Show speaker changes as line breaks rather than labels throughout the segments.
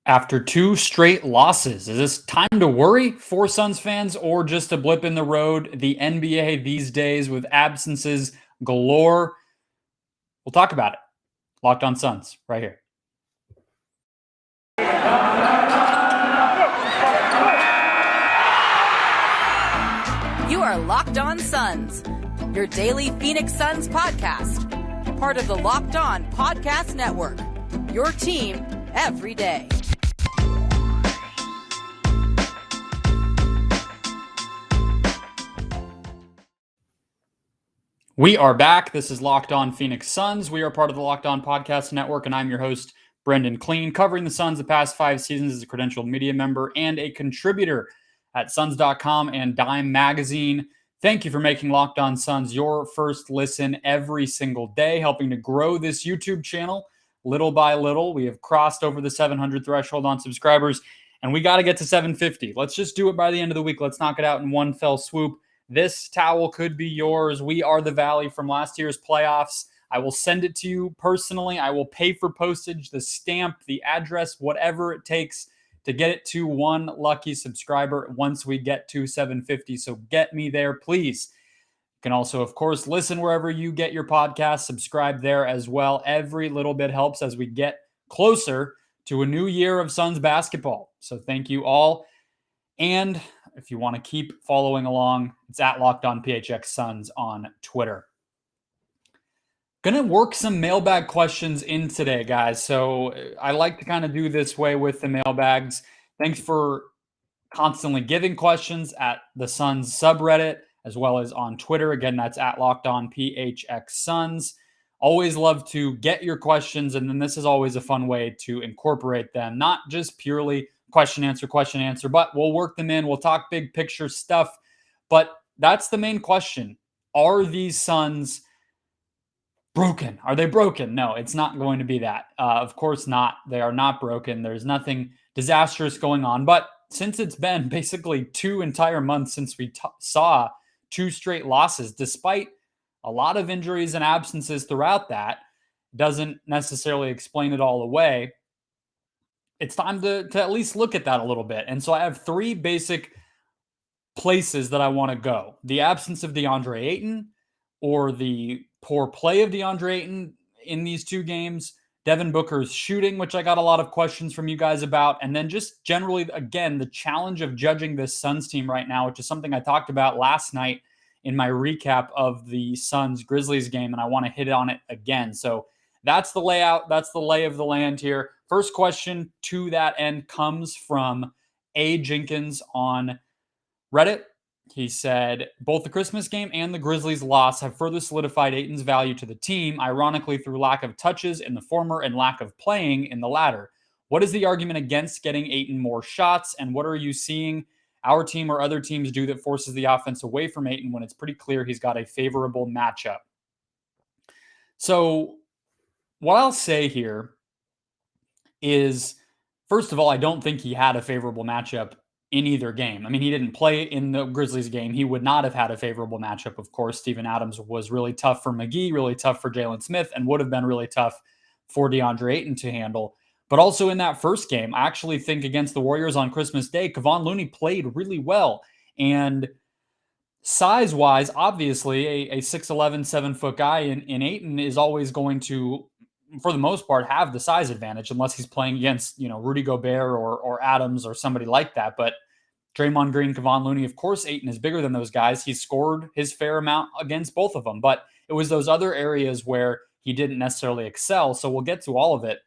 After two straight losses. Is this time to worry for Suns fans or just a blip in the road? The NBA these days with absences galore. We'll talk about it. Locked on Suns right here.
You are Locked On Suns, your daily Phoenix Suns podcast. Part of the Locked On Podcast Network, your team every day.
We are back. This is Locked On Phoenix Suns. We are part of the Locked On Podcast Network, and I'm your host, Brendon Kleen, covering the Suns the past 5 seasons as a credentialed media member and a contributor at Suns.com and Dime Magazine. Thank you for making Locked On Suns your first listen every single day, helping to grow this YouTube channel little by little. We have crossed over the 700 threshold on subscribers, and we got to get to 750. Let's just do it by the end of the week. Let's knock it out in one fell swoop. This towel could be yours. We are the Valley from last year's playoffs. I will send it to you personally. I will pay for postage, the stamp, the address, whatever it takes to get it to one lucky subscriber once we get to 750. So get me there, please. You can also, of course, listen wherever you get your podcast. Subscribe there as well. Every little bit helps as we get closer to a new year of Suns basketball. So thank you all. And if you want to keep following along, it's at Locked On PHX Suns on Twitter. Gonna work some mailbag questions in today, guys. So I like to kind of do this way with the mailbags. Thanks for constantly giving questions at the Suns subreddit as well as on Twitter. Again, that's at Locked On PHX Suns. Always love to get your questions, and then this is always a fun way to incorporate them, not just purely question, answer, but we'll work them in. We'll talk big picture stuff, but that's the main question. Are these Suns broken? Are they broken? No, it's not going to be that. Of course not. They are not broken. There's nothing disastrous going on, but since it's been basically 2 entire months since we saw 2 straight losses, despite a lot of injuries and absences throughout that, doesn't necessarily explain it all away. It's time to at least look at that a little bit. And so I have 3 basic places that I want to go. The absence of Deandre Ayton, or the poor play of Deandre Ayton in these 2 games, Devin Booker's shooting, which I got a lot of questions from you guys about, and then just generally, again, the challenge of judging this Suns team right now, which is something I talked about last night in my recap of the Suns-Grizzlies game, and I want to hit on it again. So that's the layout. That's the lay of the land here. First question to that end comes from A. Jenkins on Reddit. He said, both the Christmas game and the Grizzlies loss have further solidified Ayton's value to the team, ironically through lack of touches in the former and lack of playing in the latter. What is the argument against getting Ayton more shots, and what are you seeing our team or other teams do that forces the offense away from Ayton when it's pretty clear he's got a favorable matchup? So what I'll say here is, first of all, I don't think he had a favorable matchup in either game. I mean, he didn't play in the Grizzlies game. He would not have had a favorable matchup. Of course, Steven Adams was really tough for McGee, really tough for Jalen Smith, and would have been really tough for DeAndre Ayton to handle. But also in that first game, I actually think against the Warriors on Christmas Day, Kevon Looney played really well. And size-wise, obviously, a 6'11", 7-foot guy in Ayton is always going to, for the most part, have the size advantage unless he's playing against, Rudy Gobert or Adams or somebody like that. But Draymond Green, Kevon Looney, of course, Ayton is bigger than those guys. He scored his fair amount against both of them, but it was those other areas where he didn't necessarily excel. So we'll get to all of it.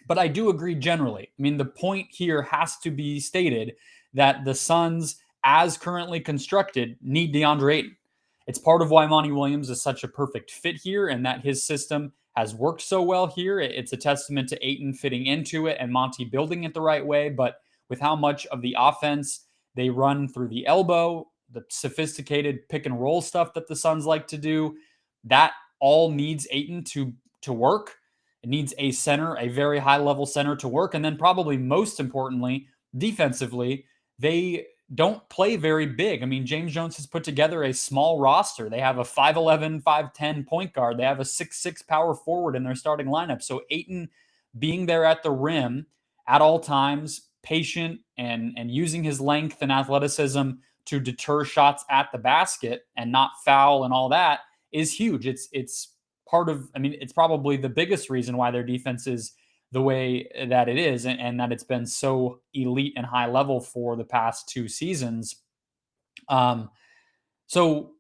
But I do agree generally. I mean, the point here has to be stated that the Suns, as currently constructed, need DeAndre Ayton. It's part of why Monty Williams is such a perfect fit here, and that his system has worked so well here. It's a testament to Ayton fitting into it and Monty building it the right way. But with how much of the offense they run through the elbow, the sophisticated pick and roll stuff that the Suns like to do, that all needs Ayton to work. It needs a center, a very high level center to work. And then probably most importantly, defensively, they don't play very big. I mean, James Jones has put together a small roster. They have a 5'11", 5'10" point guard. They have a 6'6" power forward in their starting lineup. So Ayton being there at the rim at all times, patient and using his length and athleticism to deter shots at the basket and not foul and all that is huge. It's part of, I mean, it's probably the biggest reason why their defense is the way that it is, and that it's been so elite and high level for the past 2 seasons. So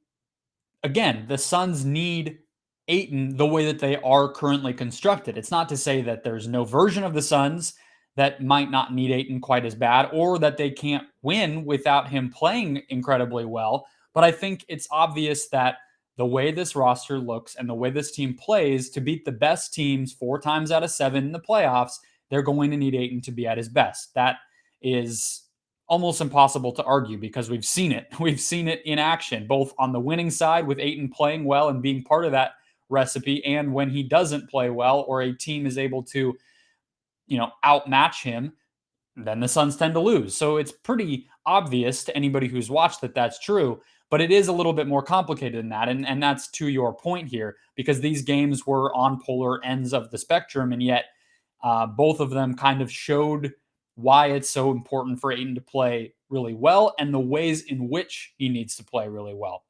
again, the Suns need Ayton the way that they are currently constructed. It's not to say that there's no version of the Suns that might not need Ayton quite as bad, or that they can't win without him playing incredibly well. But I think it's obvious that the way this roster looks and the way this team plays, to beat the best teams 4 times out of 7 in the playoffs, they're going to need Ayton to be at his best. That is almost impossible to argue because we've seen it. We've seen it in action, both on the winning side with Ayton playing well and being part of that recipe, and when he doesn't play well or a team is able to, outmatch him, then the Suns tend to lose. So it's pretty obvious to anybody who's watched that that's true, but it is a little bit more complicated than that. And that's to your point here, because these games were on polar ends of the spectrum, and yet both of them kind of showed why it's so important for Ayton to play really well and the ways in which he needs to play really well.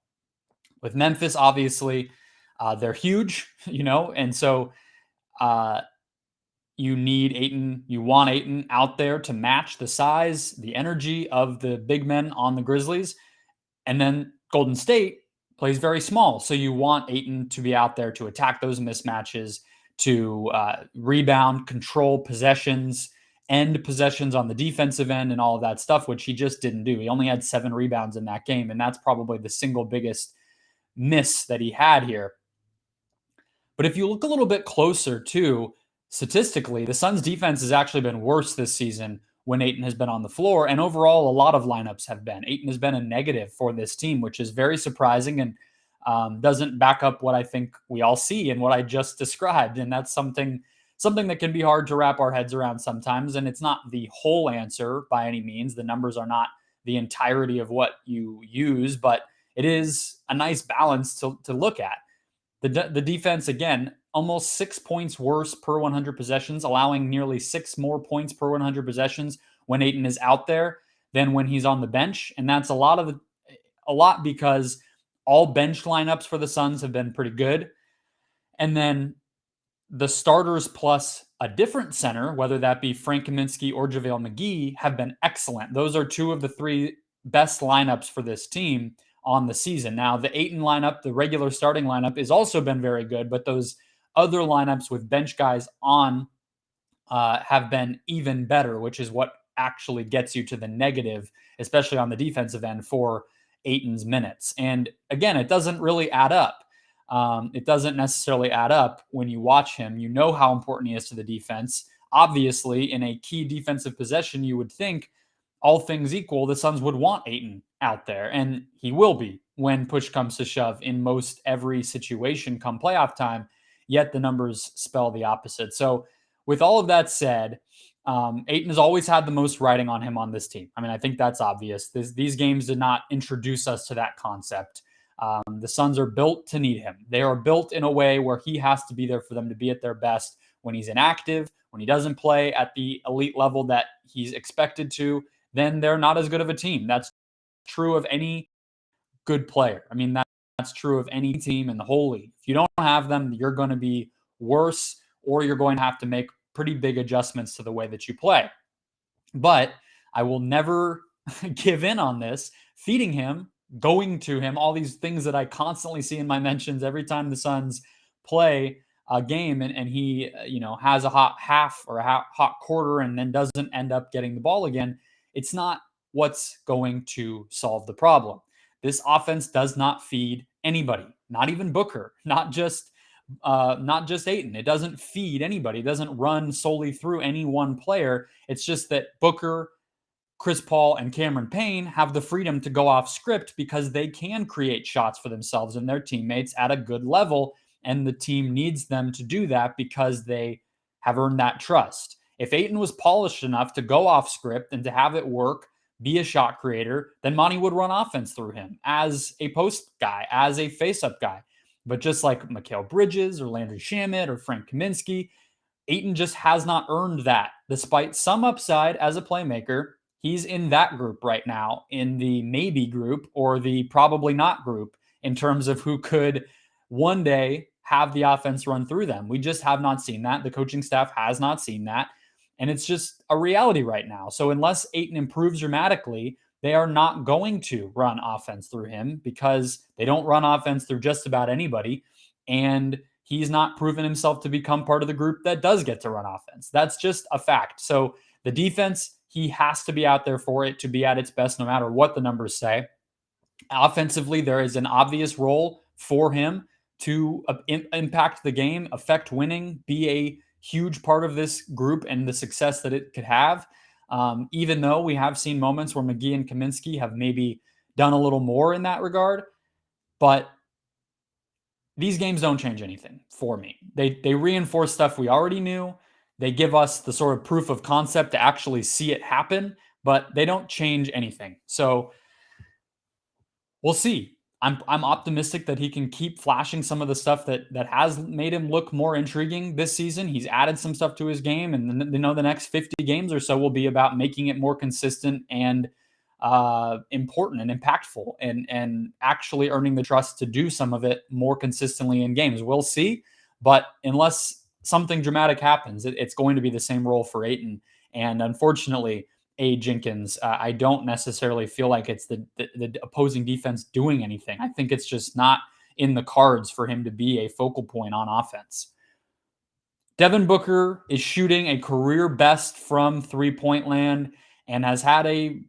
With Memphis, obviously, they're huge, and so you need Ayton, you want Ayton out there to match the size, the energy of the big men on the Grizzlies. And then Golden State plays very small. So you want Ayton to be out there to attack those mismatches, to rebound, control possessions, end possessions on the defensive end and all of that stuff, which he just didn't do. He only had 7 rebounds in that game, and that's probably the single biggest miss that he had here. But if you look a little bit closer too, statistically, the Suns defense has actually been worse this season when Ayton has been on the floor. And overall, a lot of lineups have been. Ayton has been a negative for this team, which is very surprising and doesn't back up what I think we all see and what I just described. And that's something that can be hard to wrap our heads around sometimes. And it's not the whole answer by any means. The numbers are not the entirety of what you use, but it is a nice balance to look at. The defense, again, almost 6 points worse per 100 possessions, allowing nearly 6 more points per 100 possessions when Ayton is out there than when he's on the bench. And that's a lot because all bench lineups for the Suns have been pretty good. And then the starters plus a different center, whether that be Frank Kaminsky or JaVale McGee, have been excellent. Those are 2 of the 3 best lineups for this team on the season. Now, the Ayton lineup, the regular starting lineup, has also been very good, but those other lineups with bench guys on have been even better, which is what actually gets you to the negative, especially on the defensive end for Ayton's minutes. And again, it doesn't really add up. It doesn't necessarily add up when you watch him. You know how important he is to the defense. Obviously, in a key defensive possession, you would think, all things equal, the Suns would want Ayton out there, and he will be when push comes to shove in most every situation come playoff time, yet the numbers spell the opposite. So with all of that said, Ayton has always had the most riding on him on this team. I mean, I think that's obvious. These games did not introduce us to that concept. The Suns are built to need him. They are built in a way where he has to be there for them to be at their best when he's inactive, when he doesn't play at the elite level that he's expected to, then they're not as good of a team. That's true of any good player. I mean, that's true of any team in the whole league. If you don't have them, you're going to be worse, or you're going to have to make pretty big adjustments to the way that you play. But I will never give in on this. Feeding him, going to him, all these things that I constantly see in my mentions every time the Suns play a game and he, has a hot half or a hot quarter and then doesn't end up getting the ball again. It's not what's going to solve the problem. This offense does not feed anybody, not even Booker, not just Ayton. It doesn't feed anybody. It doesn't run solely through any one player. It's just that Booker, Chris Paul, and Cameron Payne have the freedom to go off script because they can create shots for themselves and their teammates at a good level, and the team needs them to do that because they have earned that trust. If Ayton was polished enough to go off script and to have it work, be a shot creator, then Monty would run offense through him as a post guy, as a face-up guy. But just like Mikal Bridges or Landry Shamet or Frank Kaminsky, Ayton just has not earned that. Despite some upside as a playmaker, he's in that group right now, in the maybe group or the probably not group, in terms of who could one day have the offense run through them. We just have not seen that. The coaching staff has not seen that. And it's just a reality right now. So unless Ayton improves dramatically, they are not going to run offense through him because they don't run offense through just about anybody. And he's not proven himself to become part of the group that does get to run offense. That's just a fact. So the defense, he has to be out there for it to be at its best, no matter what the numbers say. Offensively, there is an obvious role for him to impact the game, affect winning, be a huge part of this group and the success that it could have. Even though we have seen moments where McGee and Kaminsky have maybe done a little more in that regard, but these games don't change anything for me. They reinforce stuff we already knew. They give us the sort of proof of concept to actually see it happen, but they don't change anything. So we'll see. I'm optimistic that he can keep flashing some of the stuff that has made him look more intriguing this season. He's added some stuff to his game, and the next 50 games or so will be about making it more consistent and important and impactful, and actually earning the trust to do some of it more consistently in games. We'll see, but unless something dramatic happens, it's going to be the same role for Ayton. And unfortunately, Jenkins, I don't necessarily feel like it's the opposing defense doing anything. I think it's just not in the cards for him to be a focal point on offense. Devin Booker is shooting a career best from three-point land and has had a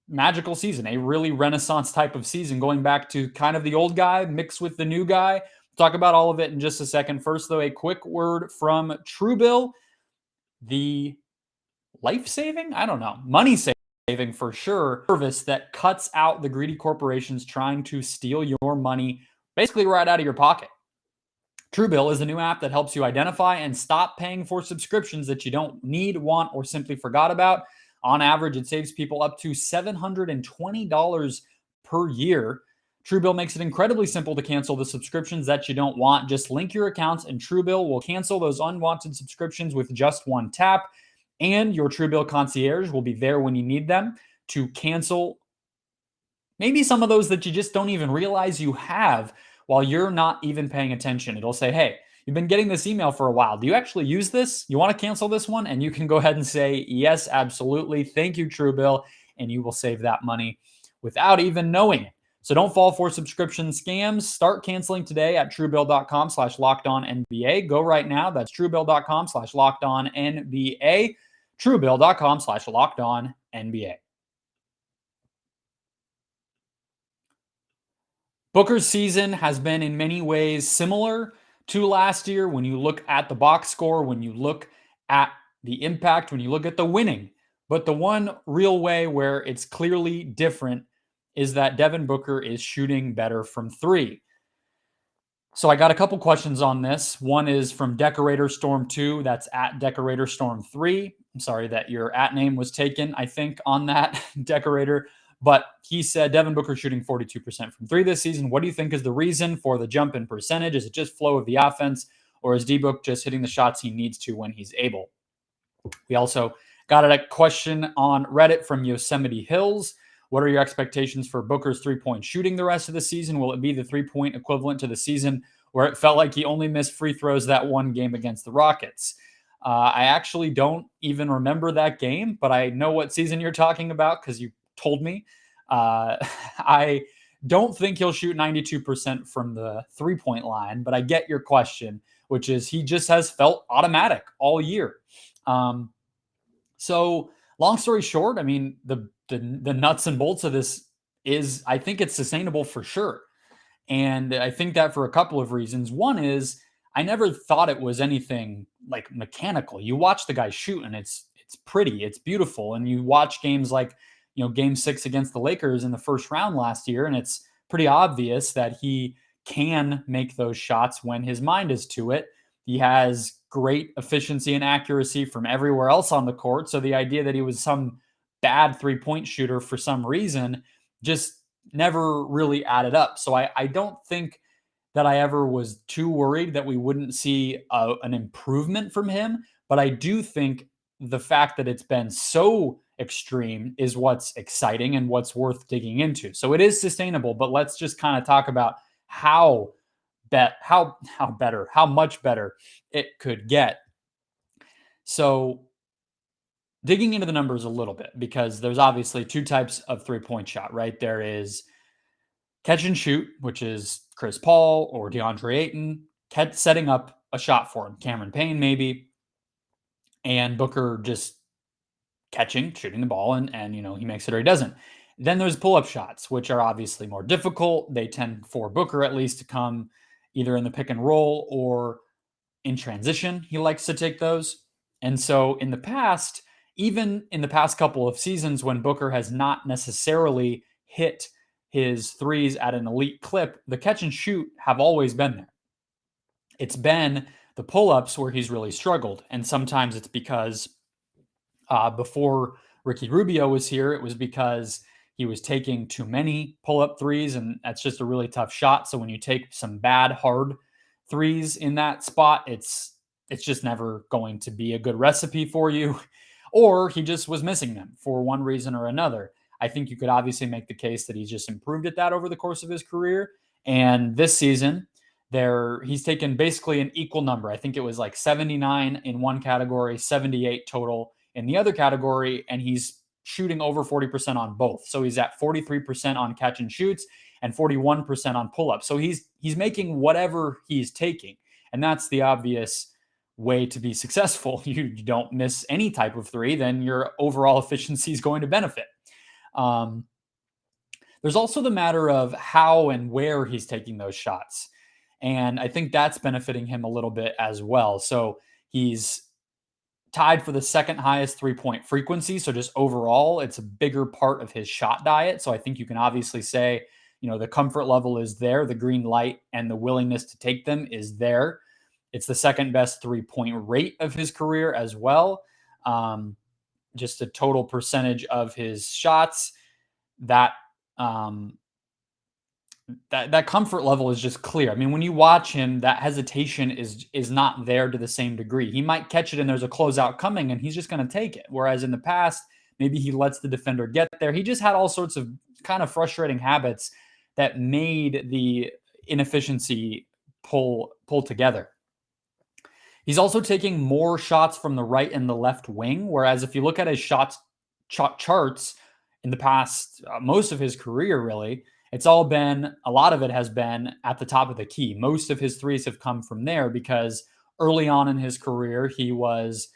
magical season, a really renaissance type of season, going back to kind of the old guy mixed with the new guy. We'll talk about all of it in just a second. First, though, a quick word from TrueBill, the life-saving? I don't know. Money-saving for sure. Service that cuts out the greedy corporations trying to steal your money basically right out of your pocket. TrueBill is a new app that helps you identify and stop paying for subscriptions that you don't need, want, or simply forgot about. On average, it saves people up to $720 per year. TrueBill makes it incredibly simple to cancel the subscriptions that you don't want. Just link your accounts and TrueBill will cancel those unwanted subscriptions with just one tap. And your TrueBill concierge will be there when you need them to cancel maybe some of those that you just don't even realize you have while you're not even paying attention. It'll say, hey, you've been getting this email for a while. Do you actually use this? You want to cancel this one? And you can go ahead and say, yes, absolutely. Thank you, TrueBill. And you will save that money without even knowing it. So don't fall for subscription scams. Start canceling today at TrueBill.com/LockedOnNBA. Go right now. That's TrueBill.com/LockedOnNBA. TrueBill.com/LockedOnNBA. Booker's season has been in many ways similar to last year when you look at the box score, when you look at the impact, when you look at the winning. But the one real way where it's clearly different is that Devin Booker is shooting better from three. So I got a couple questions on this. One is from Decorator Storm 2. That's at Decorator Storm 3. I'm sorry that your at name was taken, I think, on that, Decorator. But he said Devin Booker shooting 42% from three this season. What do you think is the reason for the jump in percentage? Is it just flow of the offense, or is D-Book just hitting the shots he needs to when he's able? We also got a question on Reddit from Yosemite Hills. What are your expectations for Booker's three-point shooting the rest of the season? Will it be the three-point equivalent to the season where it felt like he only missed free throws that one game against the Rockets? I actually don't even remember that game, but I know what season you're talking about because you told me. I don't think he'll shoot 92% from the three-point line, but I get your question, which is he just has felt automatic all year. So long story short, I mean, the nuts and bolts of this is I think it's sustainable for sure. And I think that for a couple of reasons. One is I never thought it was anything like mechanical. You watch the guy shoot and it's pretty, it's beautiful. And you watch games like, game 6 against the Lakers in the first round last year, and it's pretty obvious that he can make those shots when his mind is to it. He has great efficiency and accuracy from everywhere else on the court. So the idea that he was some bad three-point shooter for some reason just never really added up. So I don't think that I ever was too worried that we wouldn't see an improvement from him. But I do think the fact that it's been so extreme is what's exciting and what's worth digging into. So it is sustainable, but let's just kind of talk about how much better it could get. So digging into the numbers a little bit, because there's obviously two types of 3-point shot, right? There is catch and shoot, which is Chris Paul or DeAndre Ayton setting up a shot for him, Cameron Payne maybe, and Booker just shooting the ball, and he makes it or he doesn't. Then there's pull-up shots, which are obviously more difficult. They tend, for Booker at least, to come either in the pick and roll or in transition. He likes to take those. And so in the past, even in the past couple of seasons when Booker has not necessarily hit his threes at an elite clip, the catch and shoot have always been there. It's been the pull-ups where he's really struggled. And sometimes it's because before Ricky Rubio was here, it was because he was taking too many pull-up threes, and that's just a really tough shot. So when you take some bad, hard threes in that spot, it's just never going to be a good recipe for you. Or he just was missing them for one reason or another. I think you could obviously make the case that he's just improved at that over the course of his career. And this season, he's taken basically an equal number. I think it was like 79 in one category, 78 total in the other category, and he's shooting over 40% on both. So he's at 43% on catch and shoots and 41% on pull-ups. So he's making whatever he's taking. And that's the obvious way to be successful. You don't miss any type of three, then your overall efficiency is going to benefit. There's also the matter of how and where he's taking those shots. And I think that's benefiting him a little bit as well. So he's tied for the second highest 3-point frequency. So just overall, it's a bigger part of his shot diet. So I think you can obviously say, the comfort level is there, the green light and the willingness to take them is there. It's the second best 3-point rate of his career as well. Just a total percentage of his shots, that comfort level is just clear. I mean, when you watch him, that hesitation is not there to the same degree. He might catch it and there's a closeout coming and he's just going to take it. Whereas in the past, maybe he lets the defender get there. He just had all sorts of kind of frustrating habits that made the inefficiency pull together. He's also taking more shots from the right and the left wing, whereas if you look at his charts in the past, most of his career, really, a lot of it has been at the top of the key. Most of his threes have come from there because early on in his career, he was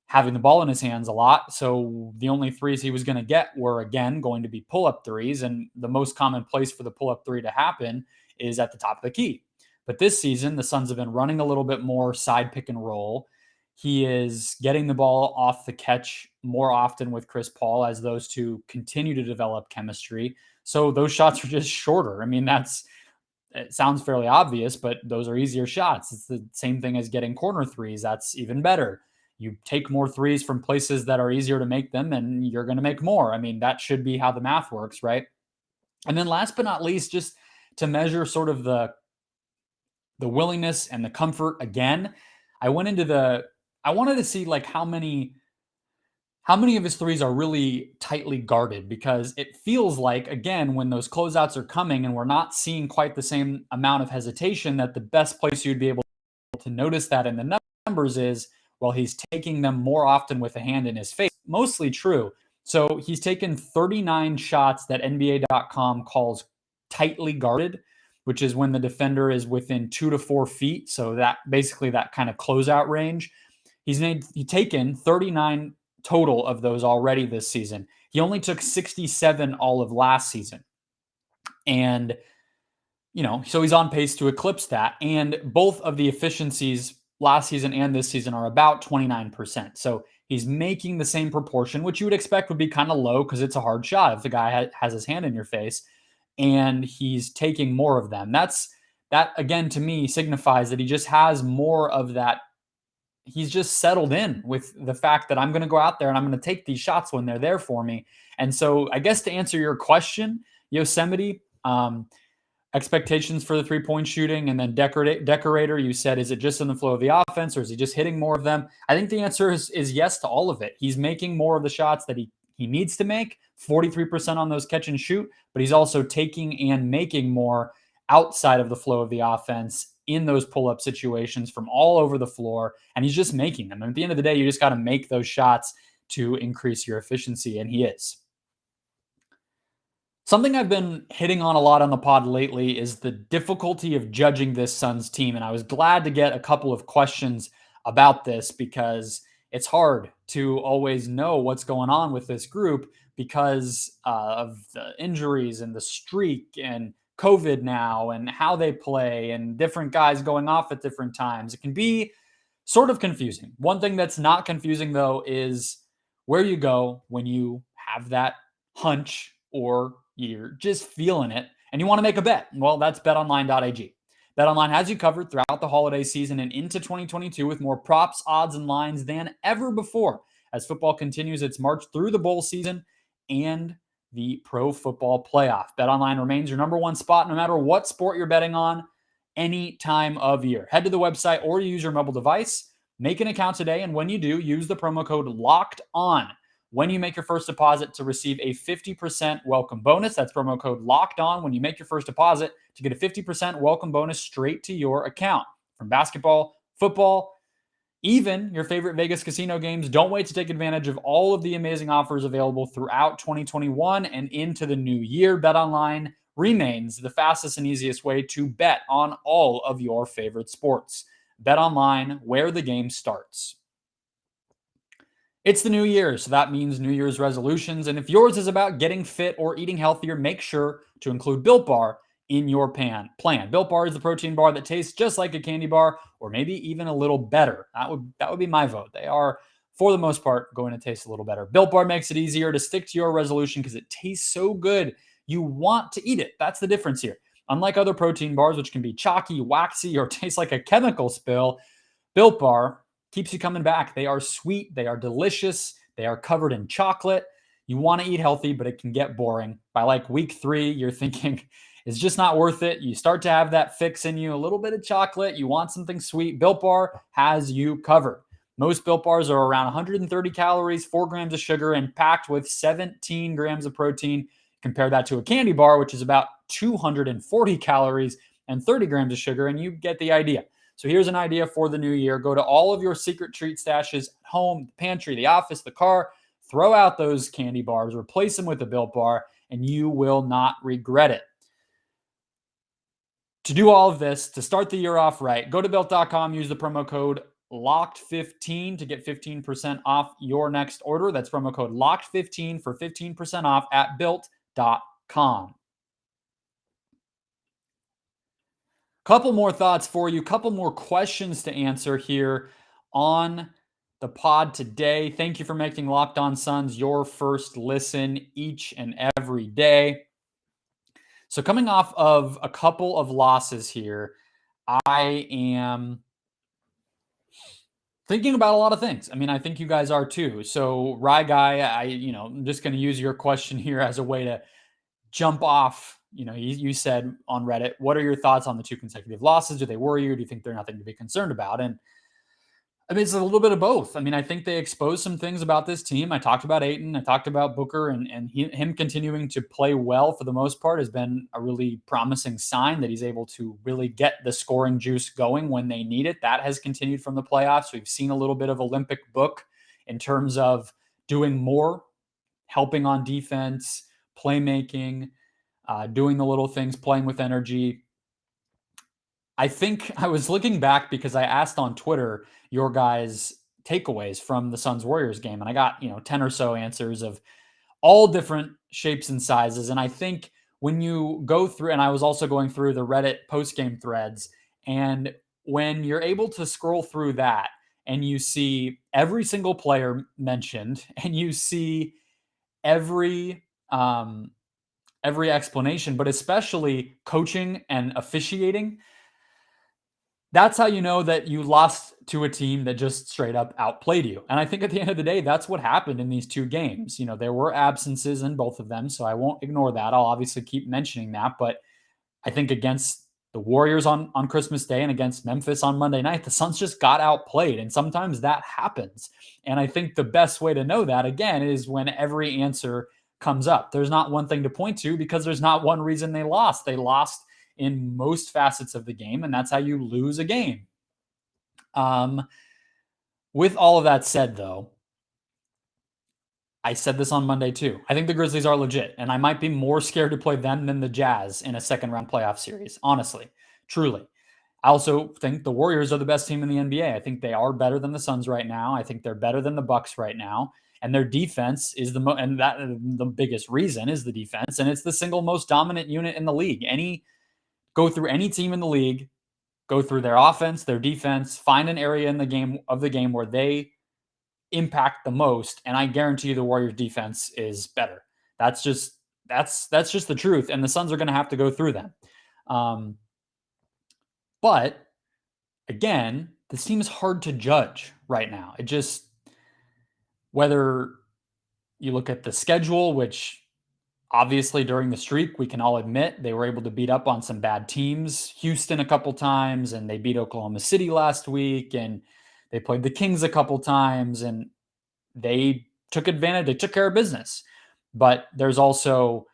having the ball in his hands a lot. So the only threes he was going to get were, again, going to be pull-up threes. And the most common place for the pull-up three to happen is at the top of the key. But this season, the Suns have been running a little bit more side pick and roll. He is getting the ball off the catch more often with Chris Paul as those two continue to develop chemistry. So those shots are just shorter. I mean, it sounds fairly obvious, but those are easier shots. It's the same thing as getting corner threes. That's even better. You take more threes from places that are easier to make them, and you're going to make more. I mean, that should be how the math works, right? And then last but not least, just to measure sort of the willingness and the comfort again, I wanted to see like how many of his threes are really tightly guarded, because it feels like, again, when those closeouts are coming and we're not seeing quite the same amount of hesitation, that the best place you'd be able to notice that in the numbers is, well, he's taking them more often with a hand in his face. Mostly true. So he's taken 39 shots that NBA.com calls tightly guarded, which is when the defender is within 2 to 4 feet. So that basically that kind of closeout range. He's taken 39 total of those already this season. He only took 67 all of last season. And, so he's on pace to eclipse that. And both of the efficiencies last season and this season are about 29%. So he's making the same proportion, which you would expect would be kind of low because it's a hard shot if the guy has his hand in your face. And he's taking more of them. That again, to me, signifies that he just has more of that. He's just settled in with the fact that I'm going to go out there and I'm going to take these shots when they're there for me. And so I guess to answer your question, Yosemite, expectations for the three-point shooting, and then decorator, you said, is it just in the flow of the offense, or is he just hitting more of them? I think the answer is yes to all of it. He's making more of the shots that he needs to make, 43% on those catch and shoot, but he's also taking and making more outside of the flow of the offense in those pull-up situations from all over the floor, and he's just making them. And at the end of the day, you just got to make those shots to increase your efficiency, and he is. Something I've been hitting on a lot on the pod lately is the difficulty of judging this Suns team, and I was glad to get a couple of questions about this because it's hard to always know what's going on with this group because of the injuries and the streak and COVID now and how they play and different guys going off at different times. It can be sort of confusing. One thing that's not confusing, though, is where you go when you have that hunch or you're just feeling it and you want to make a bet. Well, that's BetOnline.ag. BetOnline has you covered throughout the holiday season and into 2022 with more props, odds, and lines than ever before as football continues its march through the bowl season and the pro football playoff. BetOnline remains your number one spot no matter what sport you're betting on any time of year. Head to the website or use your mobile device. Make an account today, and when you do, use the promo code LOCKEDON when you make your first deposit to receive a 50% welcome bonus. That's promo code LOCKEDON when you make your first deposit to get a 50% welcome bonus straight to your account. From basketball, football, even your favorite Vegas casino games, don't wait to take advantage of all of the amazing offers available throughout 2021 and into the new year. BetOnline remains the fastest and easiest way to bet on all of your favorite sports. BetOnline, where the game starts. It's the new year, so that means New Year's resolutions. And if yours is about getting fit or eating healthier, make sure to include Built Bar in your plan. Built Bar is the protein bar that tastes just like a candy bar, or maybe even a little better. That would be my vote. They are, for the most part, going to taste a little better. Built Bar makes it easier to stick to your resolution because it tastes so good, you want to eat it. That's the difference here. Unlike other protein bars, which can be chalky, waxy, or taste like a chemical spill, Built Bar keeps you coming back. They are sweet. They are delicious. They are covered in chocolate. You want to eat healthy, but it can get boring. By like week 3, you're thinking it's just not worth it. You start to have that fix in you, a little bit of chocolate. You want something sweet. Built Bar has you covered. Most Built Bars are around 130 calories, 4 grams of sugar, and packed with 17 grams of protein. Compare that to a candy bar, which is about 240 calories and 30 grams of sugar, and you get the idea. So here's an idea for the new year. Go to all of your secret treat stashes at home, the pantry, the office, the car. Throw out those candy bars, replace them with a Built Bar, and you will not regret it. To do all of this, to start the year off right, go to Built.com, use the promo code LOCKED15 to get 15% off your next order. That's promo code LOCKED15 for 15% off at Built.com. Couple more thoughts for you, couple more questions to answer here on the pod today. Thank you for making Locked On Suns your first listen each and every day. So coming off of a couple of losses here, I am thinking about a lot of things. I mean, I think you guys are too. So Rye Guy, I'm just going to use your question here as a way to jump off. You said on Reddit, what are your thoughts on the 2 consecutive losses? Do they worry you? Do you think they're nothing to be concerned about? And I mean, it's a little bit of both. I mean, I think they exposed some things about this team. I talked about Ayton. I talked about Booker, and him continuing to play well for the most part has been a really promising sign that he's able to really get the scoring juice going when they need it. That has continued from the playoffs. We've seen a little bit of Olympic book in terms of doing more, helping on defense, playmaking, doing the little things, playing with energy. I think I was looking back because I asked on Twitter your guys' takeaways from the Suns-Warriors game, and I got 10 or so answers of all different shapes and sizes. And I think when you go through, and I was also going through the Reddit post-game threads, and when you're able to scroll through that and you see every single player mentioned, and you see every explanation, but especially coaching and officiating, that's how you know that you lost to a team that just straight up outplayed you. And I think at the end of the day, that's what happened in these 2 games. There were absences in both of them, so I won't ignore that. I'll obviously keep mentioning that, but I think against the Warriors on Christmas Day and against Memphis on Monday night, the Suns just got outplayed. And sometimes that happens. And I think the best way to know that, again, is when every answer comes up. There's not one thing to point to because there's not one reason they lost. They lost in most facets of the game, and that's how you lose a game. With all of that said, though, I said this on Monday too. I think the Grizzlies are legit, and I might be more scared to play them than the Jazz in a second round playoff series, honestly, truly. I also think the Warriors are the best team in the NBA. I think they are better than the Suns right now. I think they're better than the Bucks right now. And their defense is the biggest reason is the defense, and it's the single most dominant unit in the league. Go through any team in the league, go through their offense, their defense, find an area in the game where they impact the most, and I guarantee you the Warriors defense is better. That's just the truth, and the Suns are going to have to go through them. But again, this team is hard to judge right now. It just, whether you look at the schedule, which obviously during the streak, we can all admit they were able to beat up on some bad teams, Houston a couple times, and they beat Oklahoma City last week, and they played the Kings a couple times, and they took advantage. They took care of business. But there's also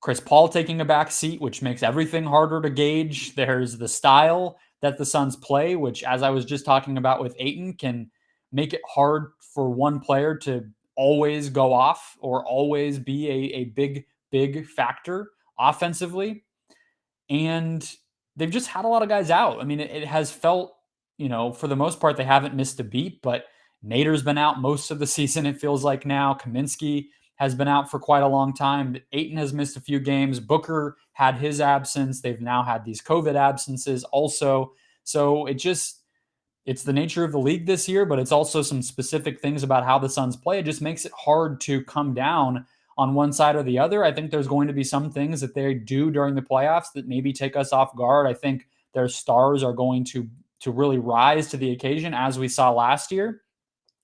Chris Paul taking a back seat, which makes everything harder to gauge. There's the style that the Suns play, which, as I was just talking about with Ayton, can make it hard for one player to always go off or always be a big factor offensively. And they've just had a lot of guys out. I mean, it has felt, for the most part, they haven't missed a beat, but Nader's been out most of the season, it feels like now. Kaminsky has been out for quite a long time. Ayton has missed a few games. Booker had his absence. They've now had these COVID absences also. So it's the nature of the league this year, but it's also some specific things about how the Suns play. It just makes it hard to come down on one side or the other. I think there's going to be some things that they do during the playoffs that maybe take us off guard. I think their stars are going to really rise to the occasion, as we saw last year.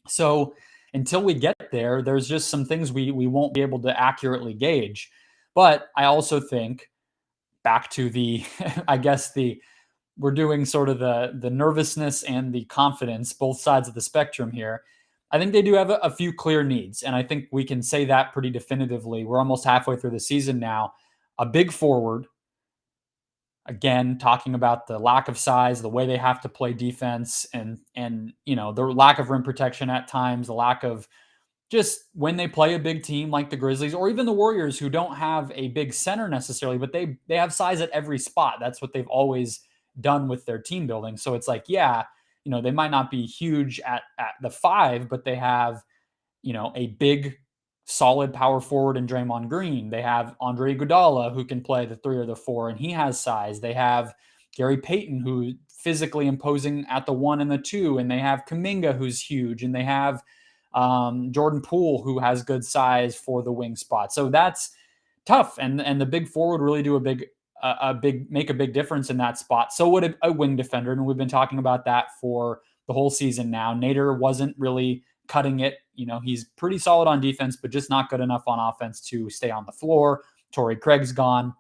So until we get there, there's just some things we won't be able to accurately gauge. But I also think, back to the, I guess we're doing sort of the nervousness and the confidence, both sides of the spectrum here. I think they do have a few clear needs, and I think we can say that pretty definitively. We're almost halfway through the season now. A big forward, again, talking about the lack of size, the way they have to play defense, and the lack of rim protection at times, the lack of just when they play a big team like the Grizzlies or even the Warriors, who don't have a big center necessarily, but they have size at every spot. That's what they've always done with their team building. So it's like, they might not be huge at the 5, but they have, a big, solid power forward in Draymond Green. They have Andre Iguodala, who can play the 3 or the 4, and he has size. They have Gary Payton, who physically imposing at the 1 and the 2, and they have Kuminga, who's huge, and they have Jordan Poole, who has good size for the wing spot. So that's tough, and the big forward really do make a big difference in that spot. So would a wing defender, and we've been talking about that for the whole season now. Nader wasn't really cutting it. He's pretty solid on defense, but just not good enough on offense to stay on the floor. Torrey Craig's gone.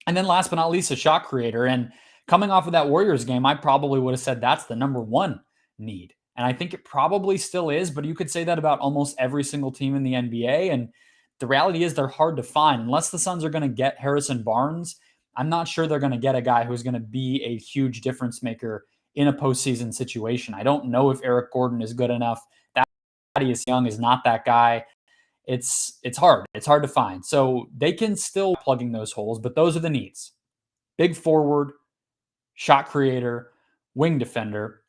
And then last but not least, a shot creator. And coming off of that Warriors game, I probably would have said that's the number one need. And I think it probably still is, but you could say that about almost every single team in the NBA. And the reality is they're hard to find. Unless the Suns are going to get Harrison Barnes, I'm not sure they're going to get a guy who's going to be a huge difference maker in a postseason situation. I don't know if Eric Gordon is good enough. Thaddeus Young is not that guy. It's hard. It's hard to find. So they can still plugging those holes, but those are the needs. Big forward, shot creator, wing defender.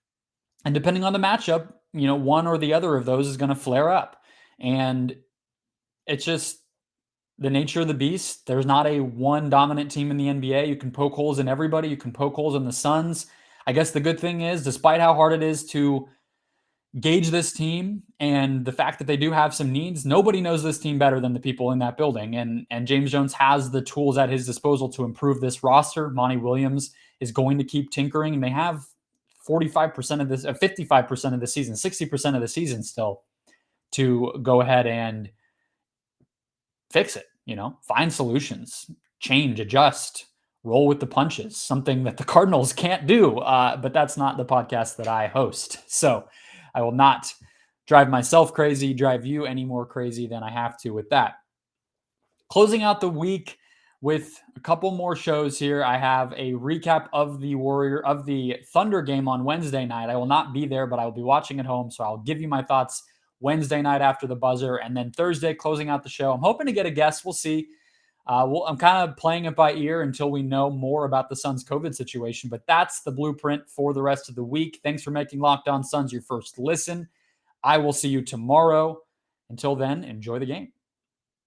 And depending on the matchup, one or the other of those is going to flare up. And it's just the nature of the beast. There's not a one dominant team in the NBA. You can poke holes in everybody. You can poke holes in the Suns. I guess the good thing is, despite how hard it is to gauge this team and the fact that they do have some needs, nobody knows this team better than the people in that building. And James Jones has the tools at his disposal to improve this roster. Monty Williams is going to keep tinkering, and they have 45% of this, 55% of the season, 60% of the season still to go ahead and fix it, find solutions, change, adjust, roll with the punches, something that the Cardinals can't do. But that's not the podcast that I host. So I will not drive myself crazy, drive you any more crazy than I have to with that. Closing out the week with a couple more shows here. I have a recap of the Thunder game on Wednesday night. I will not be there, but I will be watching at home. So I'll give you my thoughts Wednesday night after the buzzer, and then Thursday closing out the show. I'm hoping to get a guest. We'll see. I'm kind of playing it by ear until we know more about the Suns' COVID situation, but that's the blueprint for the rest of the week. Thanks for making Locked On Suns your first listen. I will see you tomorrow. Until then, enjoy the game.